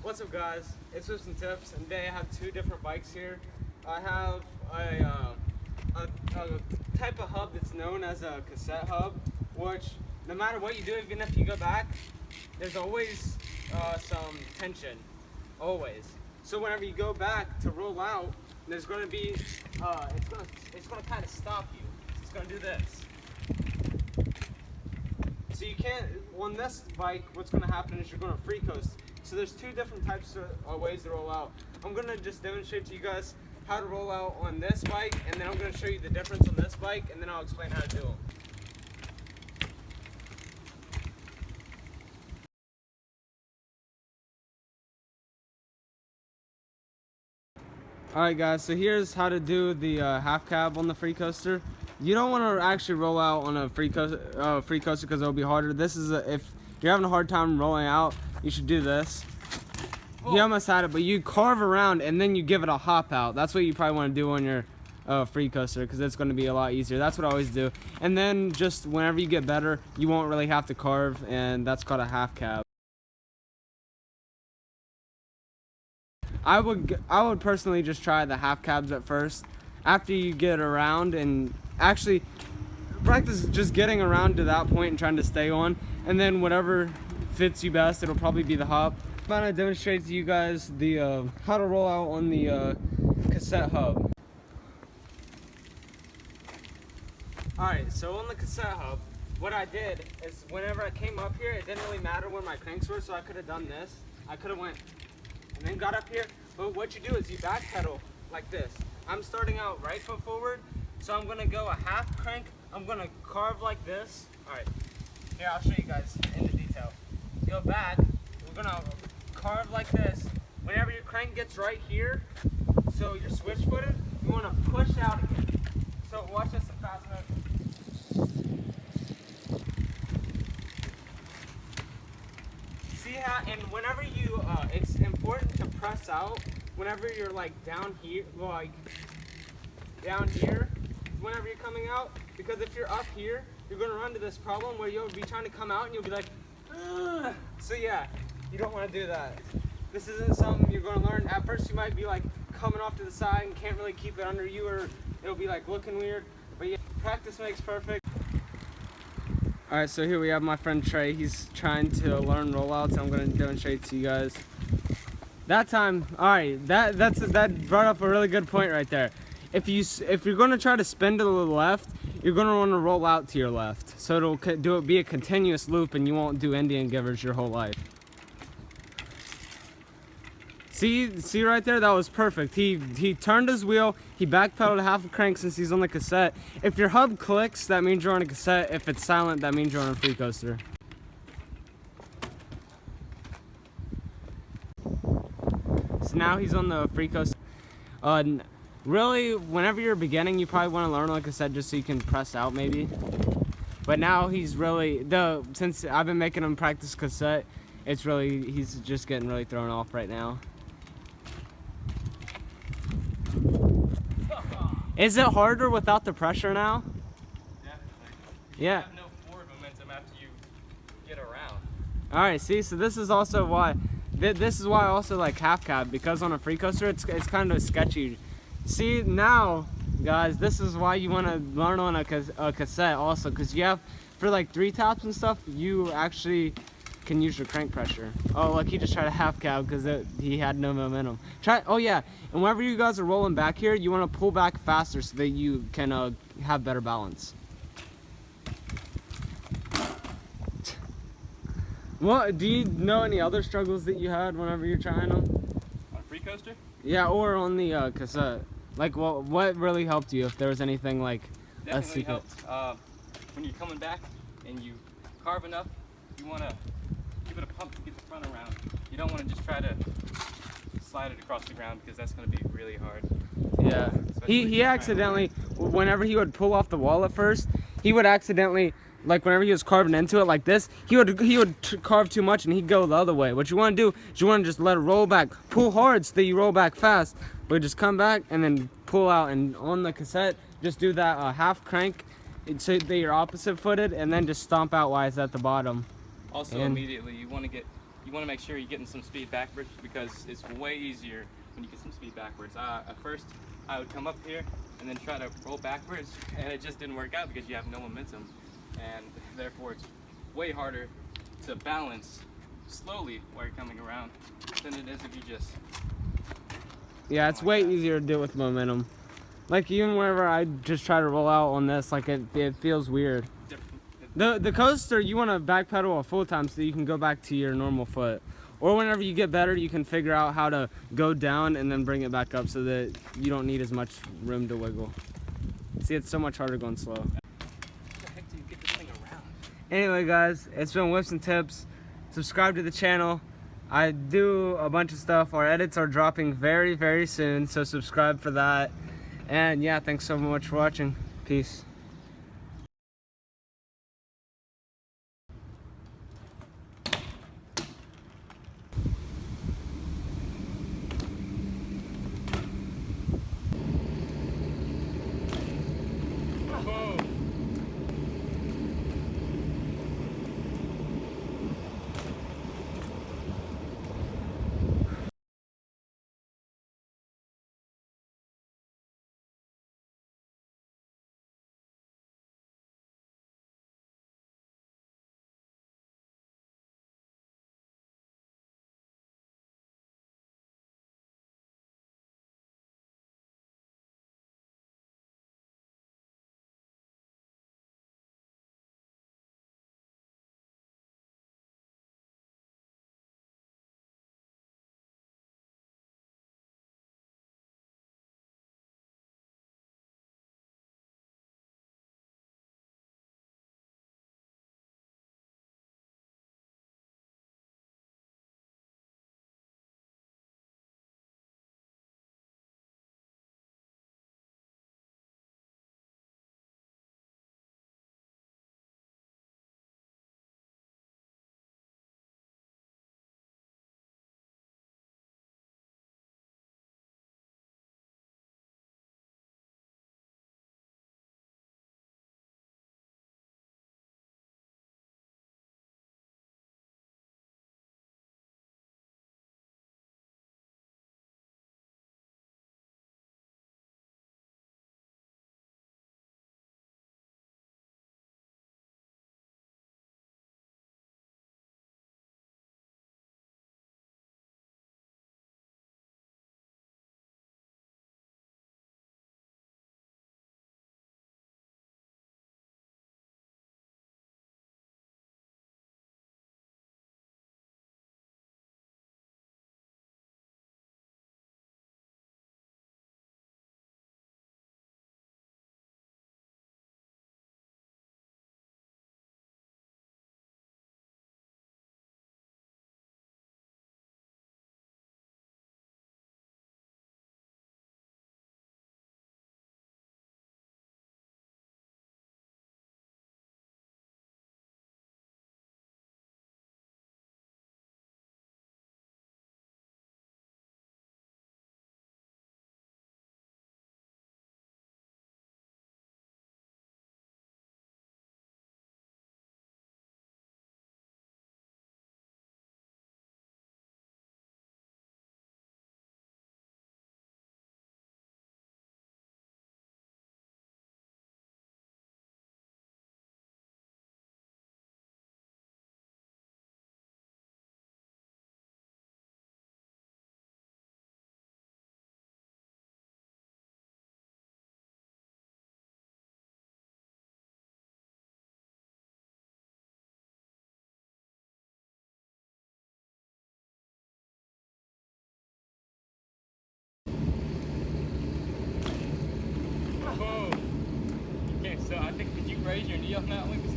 What's up guys, it's Whips and Tips, and today I have two different bikes here. I have a type of hub that's known as a cassette hub, which no matter what you do, even if you go back, there's always some tension, always. So whenever you go back to roll out, there's going to be, it's going to kind of stop you. It's going to do this. So you can't, on this bike, what's going to happen is you're going to free coast. So there's two different types of ways to roll out. I'm going to just demonstrate to you guys how to roll out on this bike, and then I'm going to show you the difference on this bike, and then I'll explain how to do them. Alright guys, so here's how to do the half cab on the Freecoaster. You don't want to actually roll out on a Freecoaster because it'll be harder. This is if you're having a hard time rolling out, you should do this. You almost had it, but you carve around and then you give it a hop out. That's what you probably want to do on your Freecoaster because it's going to be a lot easier. That's what I always do. And then just whenever you get better, you won't really have to carve, and that's called a half cab. I would personally just try the half cabs at first. After you get around and actually practice just getting around to that point and trying to stay on, and then whatever fits you best, it'll probably be the hop. I'm going to demonstrate to you guys the how to roll out on the cassette hub. Alright, so on the cassette hub, what I did is whenever I came up here, it didn't really matter where my cranks were, so I could have done this. I could have went and then got up here, but what you do is you back pedal like this. I'm starting out right foot forward, so I'm going to go a half crank. I'm going to carve like this. Alright, here I'll show you guys in the detail. Go back, we're going to carve like this. Whenever your crank gets right here, so you're switch footed, you want to push out again. So watch this in fast motion. See how, and whenever you, it's important to press out whenever you're like down here, whenever you're coming out, because if you're up here, you're going to run into this problem where you'll be trying to come out and you'll be like, ugh. So yeah, you don't want to do that. This isn't something you're going to learn. At first you might be like coming off to the side and can't really keep it under you, or it'll be like looking weird, but yeah, practice makes perfect. Alright, so here we have my friend Trey. He's trying to learn rollouts. I'm going to demonstrate to you guys. That time, alright, that brought up a really good point right there. If you're going to try to spin to the left, you're going to want to roll out to your left. So it'll be a continuous loop and you won't do Indian givers your whole life. See right there? That was perfect. He turned his wheel, he backpedaled half a crank since he's on the cassette. If your hub clicks, that means you're on a cassette. If it's silent, that means you're on a Freecoaster. So now he's on the Freecoaster. Really, whenever you're beginning, you probably want to learn on a cassette just so you can press out maybe. But now he's really, since I've been making him practice cassette, he's just getting really thrown off right now. Is it harder without the pressure now? Definitely. Yeah. You have no forward momentum after you get around. Alright, see, so this is also why, this is why I also like half cab, because on a Freecoaster it's kind of sketchy. See, now, guys, this is why you want to learn on a cassette also, because you have, for like 3 taps and stuff, you actually can use your crank pressure. Oh, look, he just tried a half cab because he had no momentum. Oh yeah, and whenever you guys are rolling back here, you want to pull back faster so that you can have better balance. What, do you know any other struggles that you had whenever you're trying them? On Freecoaster? Yeah, or on the cassette. Like, what really helped you, if there was anything like Definitely a secret? helped. When you're coming back and you carve enough, you want to give it a pump to get the front around. You don't want to just try to slide it across the ground because that's going to be really hard. Yeah. He accidentally, whenever he would pull off the wall at first, he would accidentally, like whenever he was carving into it like this, he would carve too much and he'd go the other way. What you want to do is you want to just let it roll back. Pull hard so that you roll back fast. But just come back and then pull out, and on the cassette, just do that half crank so that you're opposite footed, and then just stomp out while it's at the bottom. Also, immediately you want to get you want to make sure you're getting some speed backwards, because it's way easier when you get some speed backwards. At first, I would come up here and then try to roll backwards, and it just didn't work out because you have no momentum, and therefore it's way harder to balance slowly while you're coming around than it is if you just... Yeah, it's way easier to do it with momentum. Like even whenever I just try to roll out on this, like it feels weird. The coaster, you want to backpedal a full time so you can go back to your normal foot. Or whenever you get better, you can figure out how to go down and then bring it back up so that you don't need as much room to wiggle. See, it's so much harder going slow. How the heck do you get this thing around? Anyway, guys, it's been Whips and Tips. Subscribe to the channel. I do a bunch of stuff. Our edits are dropping very, very soon, so subscribe for that. And yeah, thanks so much for watching. Peace. Whoa. Okay, so I think, could you raise your knee on that one?